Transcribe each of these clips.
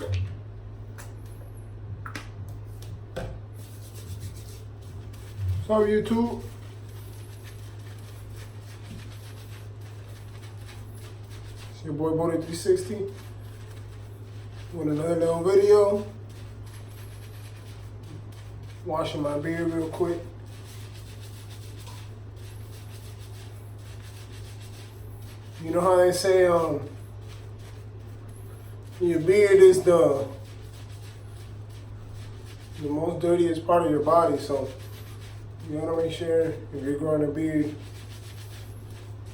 What's up, YouTube? It's your boy Bory360 with another little video. Washing my beard real quick. You know how they say your beard is the most dirtiest part of your body, so you gotta make sure if you're growing a beard,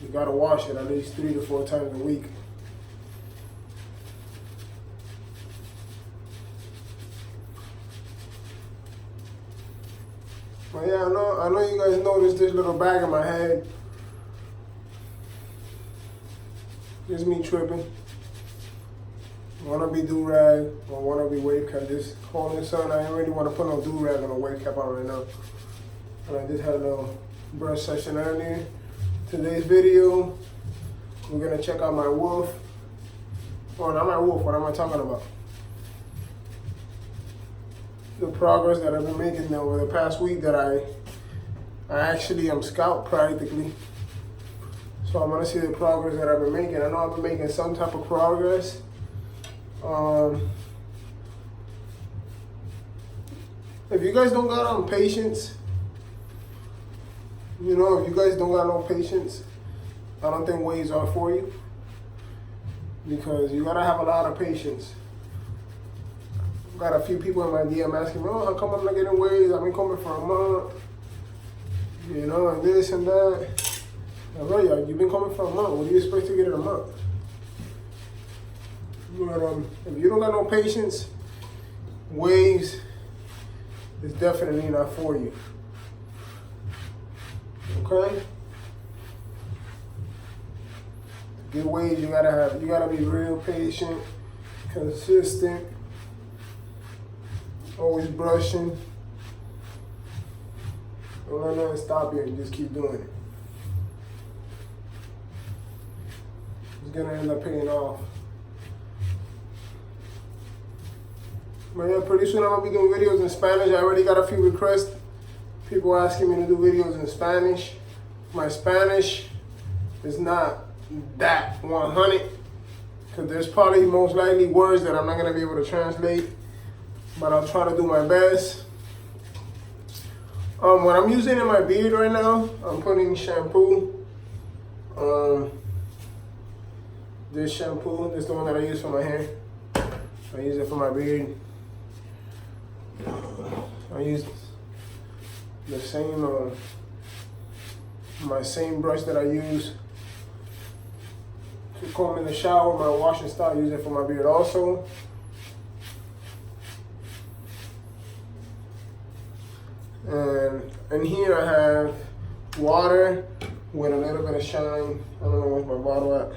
you gotta wash it at least 3 to 4 times a week. But yeah, I know you guys noticed this little bag in my head. Just me tripping. Wanna be do-rag or wanna be wave cap. Just holding sun. I ain't really wanna put no do-rag or no wave cap on right now. And I just had a little brush session earlier. Today's video, we're gonna check out my wolf. Oh, not my wolf, what am I talking about? The progress that I've been making over the past week that I actually am scalp practically. So I'm gonna see the progress that I've been making. I know I've been making some type of progress. If you guys don't got patience, if you guys don't got no patience, I don't think waves are for you. Because you gotta have a lot of patience. Got a few people in my DM asking me, oh, how come I'm not getting waves? I've been coming for a month. And this and that. Bro, you've been coming for a month. What do you expect to get in a month? But if you don't got no patience, waves is definitely not for you. Okay? To get waves, you gotta be real patient, consistent, always brushing. Don't let nothing stop you and just keep doing it. It's gonna end up paying off. But yeah, pretty soon I'm gonna be doing videos in Spanish. I already got a few requests. People asking me to do videos in Spanish. My Spanish is not that 100, because there's probably most likely words that I'm not gonna be able to translate, but I'll try to do my best. What I'm using in my beard right now, I'm putting shampoo. This shampoo, this is the one that I use for my hair. I use it for my beard. I use the same, my same brush that I use to comb in the shower, my washing style, I use it for my beard also. And in here I have water with a little bit of shine. I don't know where's my bottle at.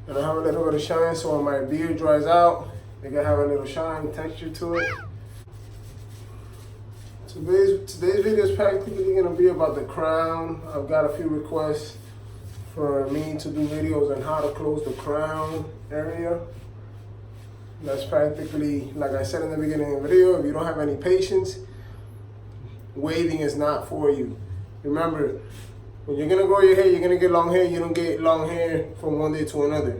And I have a little bit of shine, so when my beard dries out, it can have a little shine texture to it. Today's video is practically gonna be about the crown. I've got a few requests for me to do videos on how to close the crown area. That's practically, like I said in the beginning of the video, if you don't have any patience, waving is not for you. Remember, when you're gonna grow your hair, you're gonna get long hair. You don't get long hair from one day to another.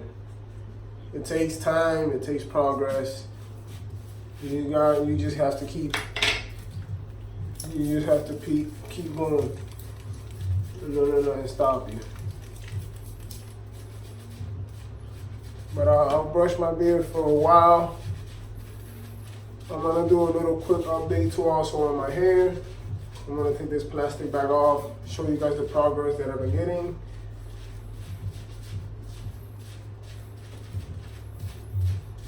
It takes time, it takes progress. You just have to keep going. And don't let nothing stop you. But I'll brush my beard for a while. I'm gonna do a little quick update too also on my hair. I'm gonna take this plastic bag off, show you guys the progress that I've been getting.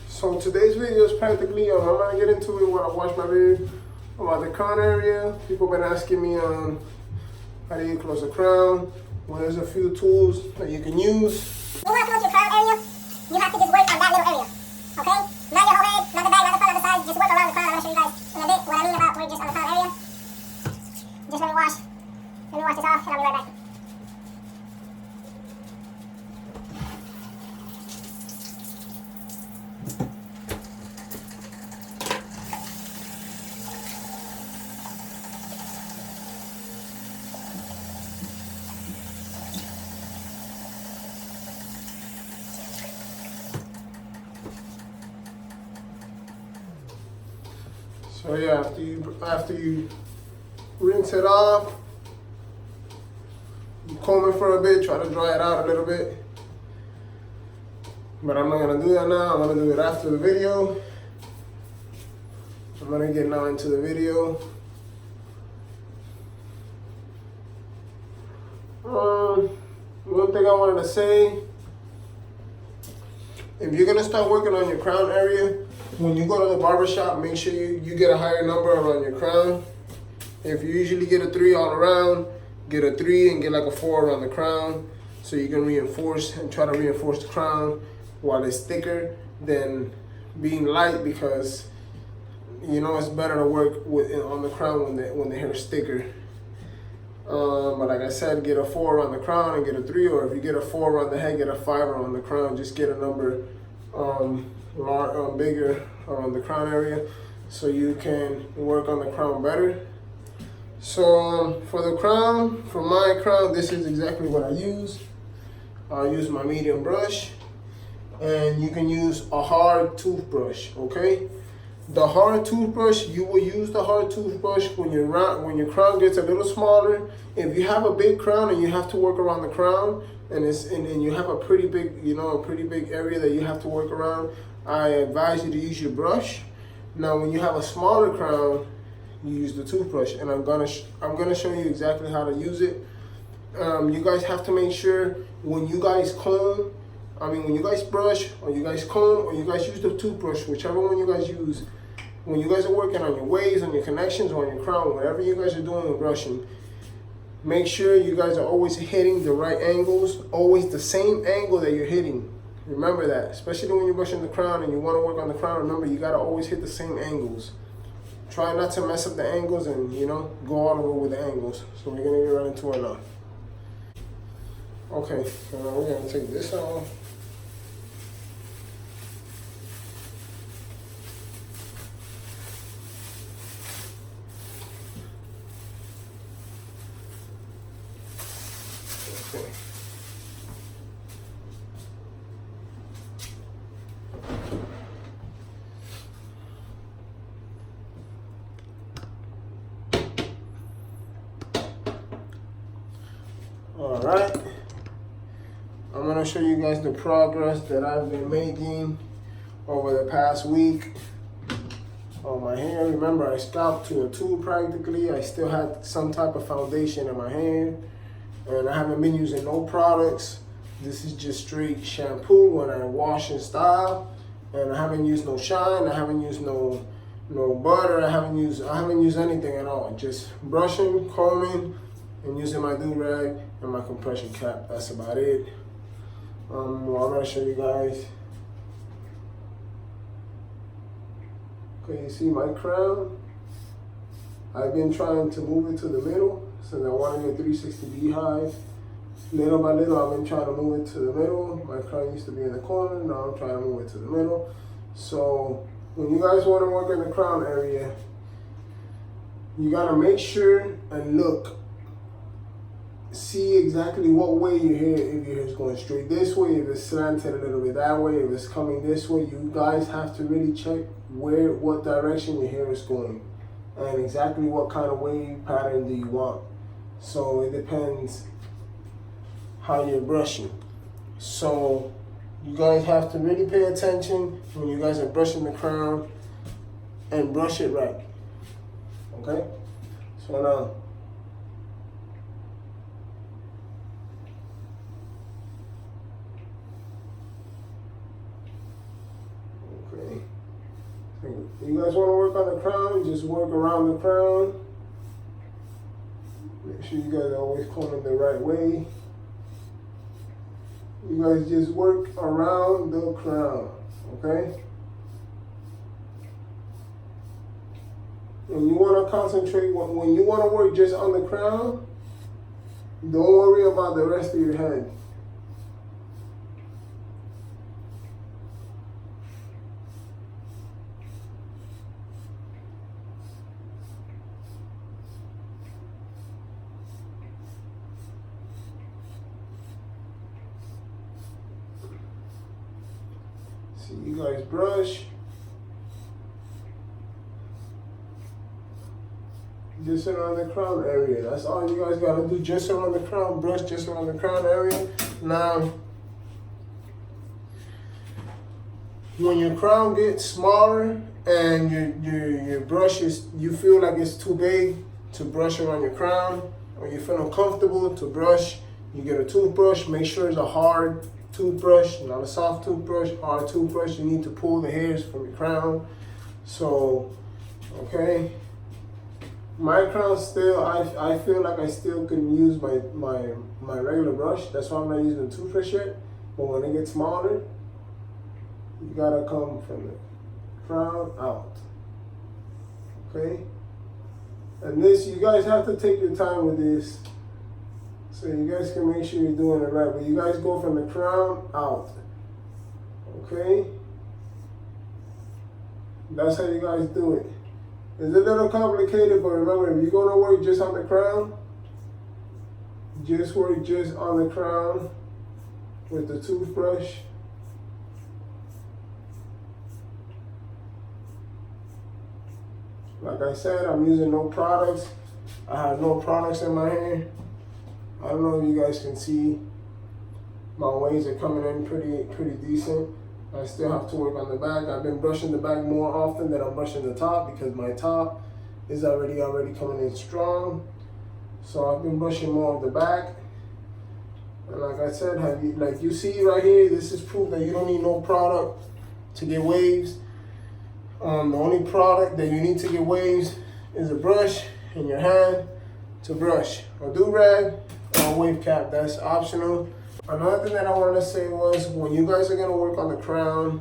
So today's video is practically, I'm gonna get into it when I wash my beard. About the crown area, people have been asking me how do you close the crown. Well, there's a few tools that you can use. When you want to close your crown area, you have to just work on that little area, okay? Not your whole head, not the back, not the front, not the sides, just work around the crown. I'm gonna show you guys in a bit what I mean about we're just on the crown area. Just let me wash this off and I'll be right back. So yeah, after you rinse it off, you comb it for a bit, try to dry it out a little bit. But I'm not gonna do that now. I'm gonna do it after the video. I'm gonna get now into the video. One thing I wanted to say, if you're gonna start working on your crown area, when you go to the barber shop, make sure you get a higher number around your crown. If you usually get a 3 all around, get a 3 and get like a 4 around the crown, so you can reinforce and try to reinforce the crown while it's thicker than being light, because you know it's better to work with on the crown when the hair is thicker. But like I said, get a 4 around the crown and get a 3, or if you get a 4 around the head, get a 5 around the crown. Just get a number bigger around the crown area so you can work on the crown better. So for the crown, for my crown, this is exactly what I use. I use my medium brush, and you can use a hard toothbrush, okay? The hard toothbrush, you will use the hard toothbrush when your crown gets a little smaller. If you have a big crown and you have to work around the crown, and you have a pretty big, a pretty big area that you have to work around, I advise you to use your brush. Now, when you have a smaller crown, you use the toothbrush, and I'm gonna show you exactly how to use it. You guys have to make sure when you guys comb, when you guys brush, or you guys comb, or you guys use the toothbrush, whichever one you guys use, when you guys are working on your waves, on your connections, or on your crown, whatever you guys are doing with brushing, make sure you guys are always hitting the right angles, always the same angle that you're hitting. Remember that, especially when you're brushing the crown and you want to work on the crown, remember you got to always hit the same angles. Try not to mess up the angles and, go all over with the angles. So we're going to get right into it now. Okay, so now we're going to take this off. Okay. All right. I'm gonna show you guys the progress that I've been making over the past week on my hair. Remember, I scalped to a 2 practically. I still had some type of foundation in my hair, and I haven't been using no products. This is just straight shampoo when I wash and style, and I haven't used no shine. I haven't used no butter. I haven't used anything at all. Just brushing, combing, and using my do-rag and my compression cap. That's about it. I'm gonna show you guys. Okay, you see my crown? I've been trying to move it to the middle since I wanted a 360 beehive. Little by little, I've been trying to move it to the middle. My crown used to be in the corner, now I'm trying to move it to the middle. So when you guys want to work in the crown area, you gotta make sure and look. See exactly what way your hair, if your hair is going straight this way, if it's slanted a little bit that way, if it's coming this way. You guys have to really check what direction your hair is going and exactly what kind of wave pattern do you want. So it depends how you're brushing. So you guys have to really pay attention when you guys are brushing the crown and brush it right. Okay? So now, you guys want to work on the crown, just work around the crown. Make sure you guys are always combing the right way. You guys just work around the crown, okay? When you want to concentrate, when you want to work just on the crown, don't worry about the rest of your head. See, you guys brush. just around the crown area. That's all you guys gotta do, just around the crown, brush just around the crown area. Now, when your crown gets smaller and your brush you feel like it's too big to brush around your crown, or you feel uncomfortable to brush, you get a toothbrush. Make sure it's a hard toothbrush, not a soft toothbrush, hard toothbrush. You need to pull the hairs from your crown. So, okay. My crown still, I feel like I still can use my regular brush. That's why I'm not using a toothbrush yet. But when it gets smaller, you gotta come from the crown out. Okay? And this, you guys have to take your time with this, so you guys can make sure you're doing it right. But you guys go from the crown out. Okay? That's how you guys do it. It's a little complicated, but remember, if you're gonna work just on the crown, just work just on the crown with the toothbrush. Like I said, I'm using no products. I have no products in my hair. I don't know if you guys can see. My waves are coming in pretty decent. I still have to work on the back. I've been brushing the back more often than I'm brushing the top, because my top is already coming in strong. So I've been brushing more of the back. And like I said, like you see right here, this is proof that you don't need no product to get waves. The only product that you need to get waves is a brush in your hand to brush. A do-rag or a wave cap, that's optional. Another thing that I wanted to say was, when you guys are going to work on the crown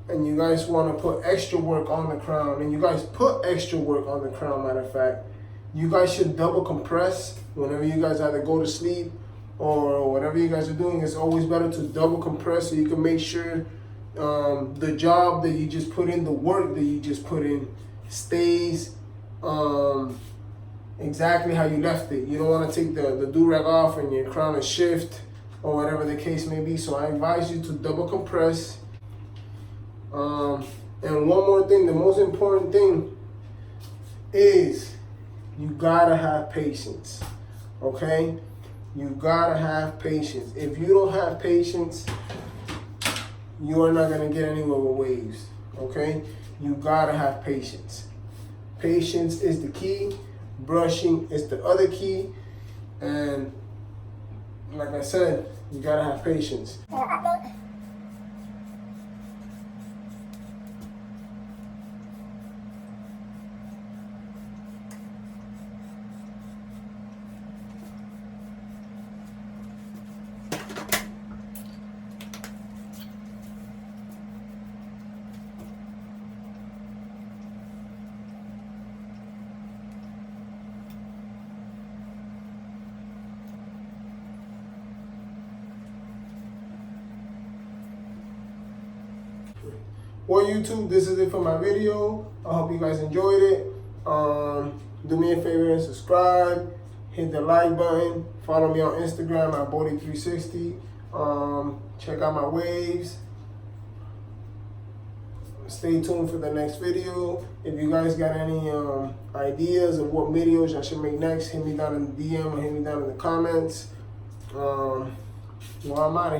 and you guys want to put extra work on the crown, and you guys put extra work on the crown, matter of fact, you guys should double compress whenever you guys either go to sleep or whatever you guys are doing. It's always better to double compress so you can make sure the job that you just put in, the work that you just put in, stays exactly how you left it. You don't want to take the do-rag off and your crown is shift or whatever the case may be. So I advise you to double compress. And one more thing, the most important thing is you gotta have patience, okay? You gotta have patience. If you don't have patience, you are not gonna get anywhere with waves, okay? You gotta have patience. Patience is the key. Brushing is the other key. And like I said, you gotta have patience. Well, YouTube, this is it for my video. I hope you guys enjoyed it. Do me a favor and subscribe. Hit the like button. Follow me on Instagram at Bory360. Check out my waves. Stay tuned for the next video. If you guys got any ideas of what videos I should make next, hit me down in the DM or hit me down in the comments. Well, I'm out of here.